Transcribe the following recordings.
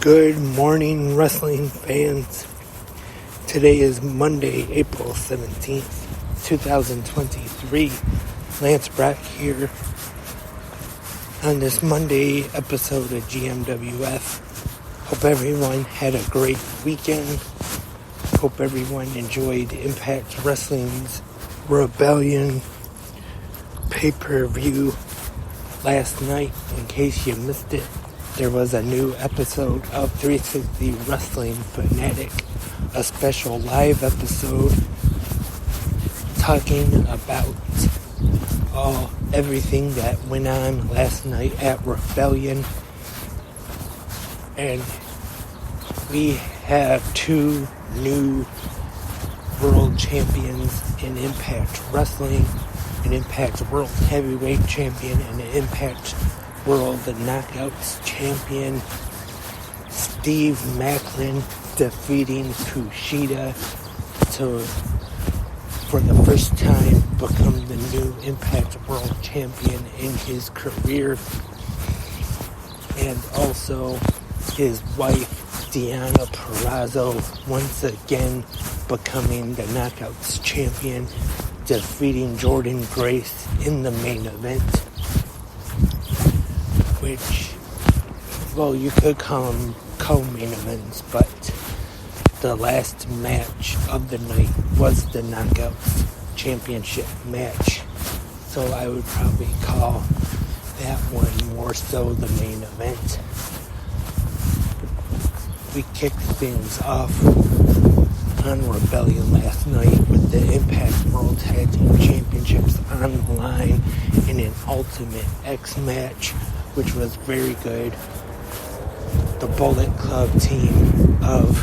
Good morning, wrestling fans. Today is Monday, April 17th, 2023. Lance Brock here on this Monday episode of GMWF. Hope everyone had a great weekend. Hope everyone enjoyed Impact Wrestling's Rebellion pay-per-view last night. In case you missed it, there was a new episode of 360 Wrestling Fanatic, a special live episode talking about everything that went on last night at Rebellion. And we have two new world champions in Impact Wrestling, an Impact World Heavyweight Champion and an Impact World Knockouts Champion. Steve Maclin defeating Kushida to, for the first time, become the new Impact World Champion in his career. And also his wife, Deonna Purrazzo, once again becoming the Knockouts Champion, defeating Jordynne Grace in the main event. Which, well, you could call them co-main events, but the last match of the night was the Knockouts Championship match. So I would probably call that one more so the main event. We kicked things off on Rebellion last night with the Impact World Tag Team Championships on the line in an Ultimate X match, which was very good. The Bullet Club team of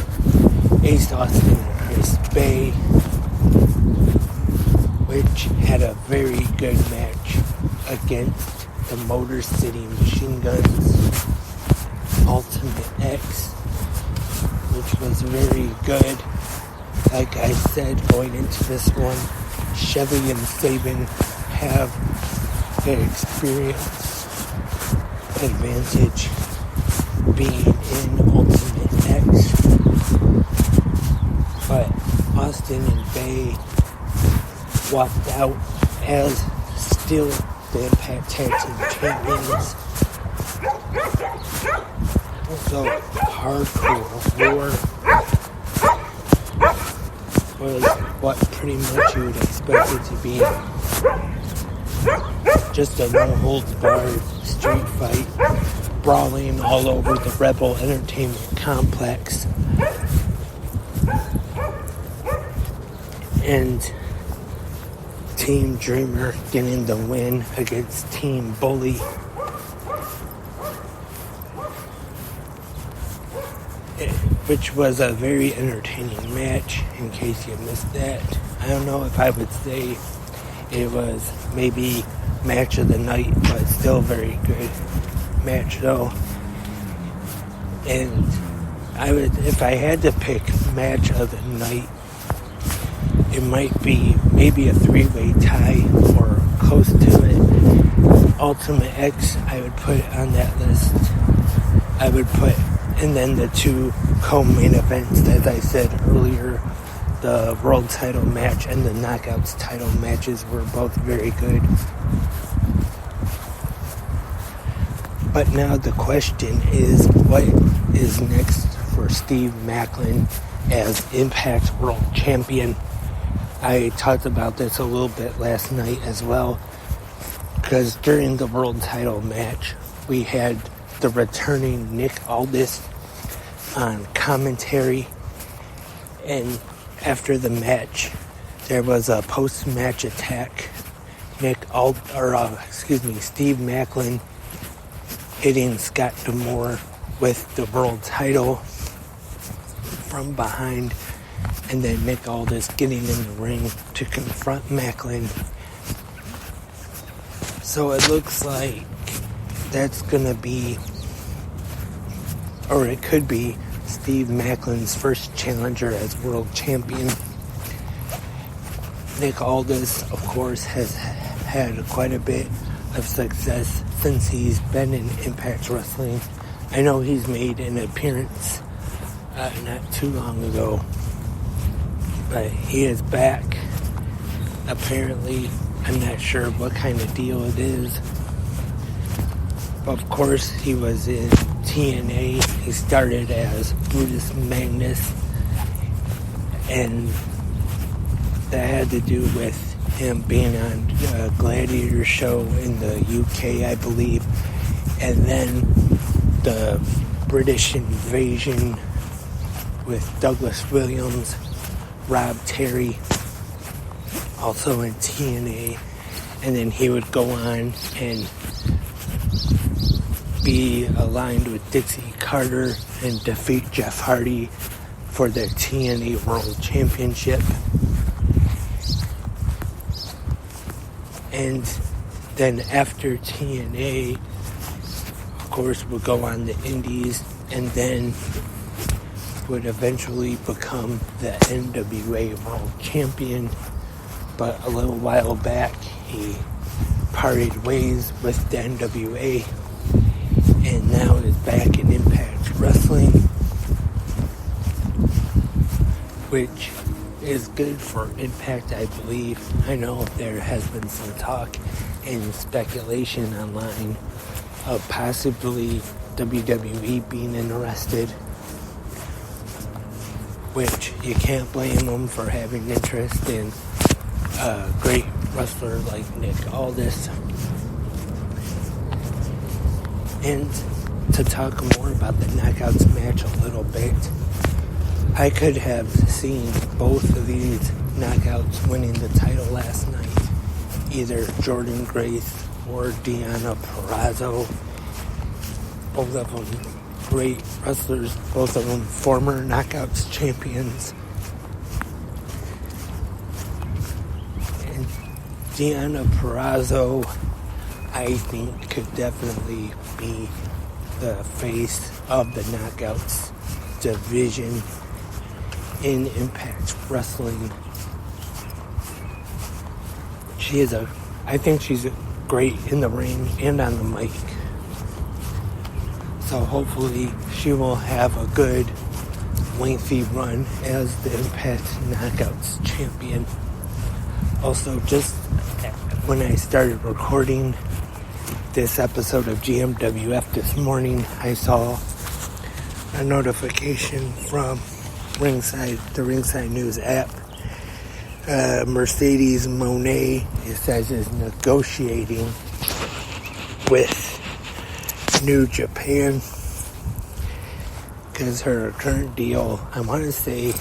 Ace Austin and Chris Bay, which had a very good match against the Motor City Machine Guns. Ultimate X, which was very good. Like I said, going into this one, Chevy and Sabin have the experience advantage being in Ultimate X, but Austin and Bay walked out as still the Impact Tag Team Champions. Also, Hardcore War was what pretty much you would expect it to be. Just a no-holds-barred street fight, brawling all over the Rebel Entertainment complex. And Team Dreamer getting the win against Team Bully. Which was a very entertaining match, in case you missed that. I don't know if I would say it was maybe match of the night, but still very good match though. And I would, if I had to pick match of the night, it might be maybe a three-way tie or close to it. Ultimate X, I would put on that list. I would put, and then the two co-main events, as I said earlier, the world title match and the Knockouts title matches were both very good. But now the question is, what is next for Steve Maclin as Impact World Champion? I talked about this a little bit last night as well, because during the world title match, we had the returning Nick Aldis on commentary, and after the match, there was a post-match attack. Steve Maclin hitting Scott D'Amore with the world title from behind, and then Nick Aldis getting in the ring to confront Maclin. So it looks like that's gonna be, or it could be, Steve Maclin's first challenger as world champion. Nick Aldis, of course, has had quite a bit of success since he's been in Impact Wrestling. I know he's made an appearance not too long ago, but he is back. Apparently, I'm not sure what kind of deal it is. Of course, he was in TNA. He started as Brutus Magnus, and that had to do with him being on a Gladiator show in the UK, I believe, and then the British invasion with Douglas Williams, Rob Terry, also in TNA, and then he would go on and be aligned with Dixie Carter and defeat Jeff Hardy for the TNA World Championship. And then after TNA, of course, would go on the Indies, and then would eventually become the NWA World Champion. But a little while back, he parted ways with the NWA, and now is back in Impact Wrestling, which is good for Impact, I believe. I know there has been some talk and speculation online of possibly WWE being interested, which you can't blame them for having interest in a great wrestler like Nick Aldis. And to talk more about the Knockouts match a little bit, I could have seen both of these Knockouts winning the title last night. Either Jordynne Grace or Deonna Purrazzo. Both of them great wrestlers. Both of them former Knockouts champions. And Deonna Purrazzo, I think, could definitely be the face of the Knockouts division in Impact Wrestling. I think she's great in the ring and on the mic. So hopefully she will have a good, lengthy run as the Impact Knockouts champion. Also, just when I started recording this episode of GMWF this morning, I saw a notification from the Ringside News app. Mercedes Moné, it says, is negotiating with New Japan because her current deal, I want to say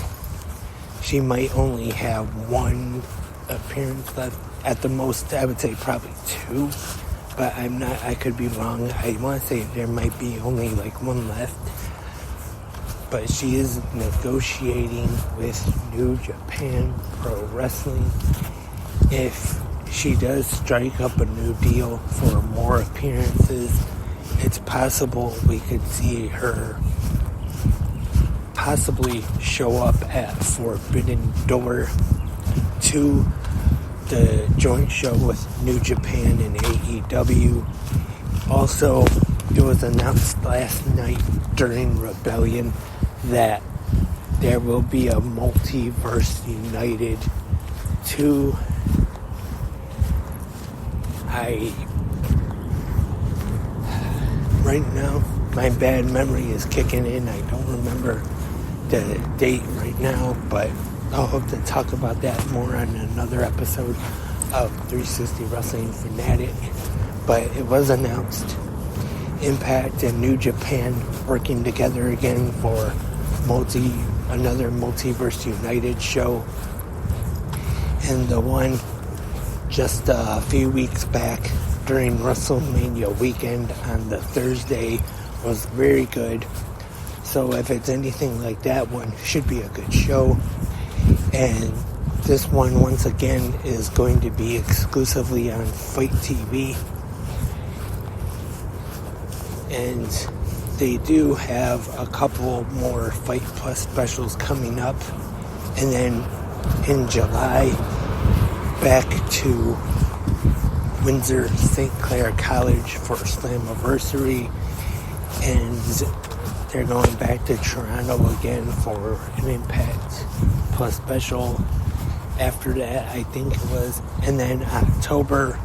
she might only have one appearance left. At the most, I would say probably two, but I could be wrong. I want to say there might be only like one left. But she is negotiating with New Japan Pro Wrestling. If she does strike up a new deal for more appearances, it's possible we could see her possibly show up at Forbidden Door 2, the joint show with New Japan and AEW. Also, it was announced last night during Rebellion that there will be a Multiverse United 2. Right now, my bad memory is kicking in. I don't remember the date right now, but I'll hope to talk about that more on another episode of 360 Wrestling Fanatic. But it was announced, Impact and New Japan working together again for another Multiverse United show. And the one just a few weeks back during WrestleMania weekend on the Thursday was very good. So if it's anything like that one, should be a good show. And this one, once again, is going to be exclusively on Fight TV. And they do have a couple more Fight Plus specials coming up. And then in July, back to Windsor St. Clair College for Slammiversary. and they're going back to Toronto again for an Impact Plus special. After that, I think it was, and then October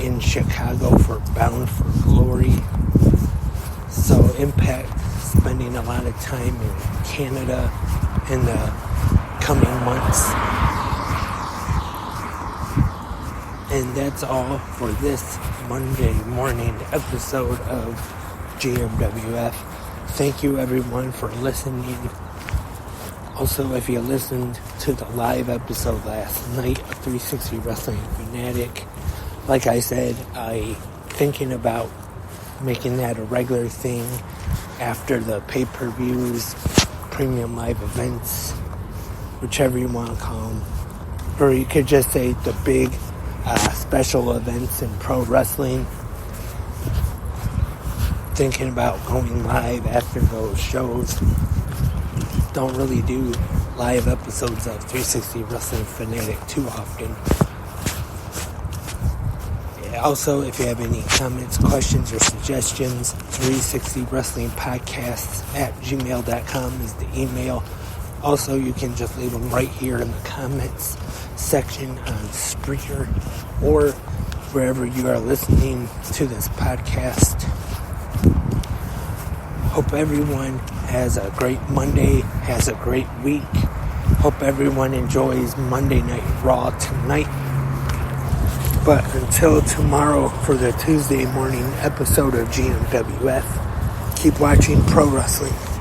in Chicago for Bound for Glory. So Impact spending a lot of time in Canada in the coming months. And that's all for this Monday morning episode of GMWF. Thank you everyone for listening. Also, if you listened to the live episode last night of 360 Wrestling Fanatic, like I said, I'm thinking about making that a regular thing after the pay-per-views, premium live events, whichever you want to call them. Or you could just say the big special events in pro wrestling. Thinking about going live after those shows. Don't really do live episodes of 360 Wrestling Fanatic too often. Also, if you have any comments, questions, or suggestions, 360 Wrestling Podcasts at gmail.com is the email. Also, you can just leave them right here in the comments section on Spreaker or wherever you are listening to this podcast. Hope everyone has a great Monday, has a great week. Hope everyone enjoys Monday Night Raw tonight. But until tomorrow for the Tuesday morning episode of GMWF, keep watching pro wrestling.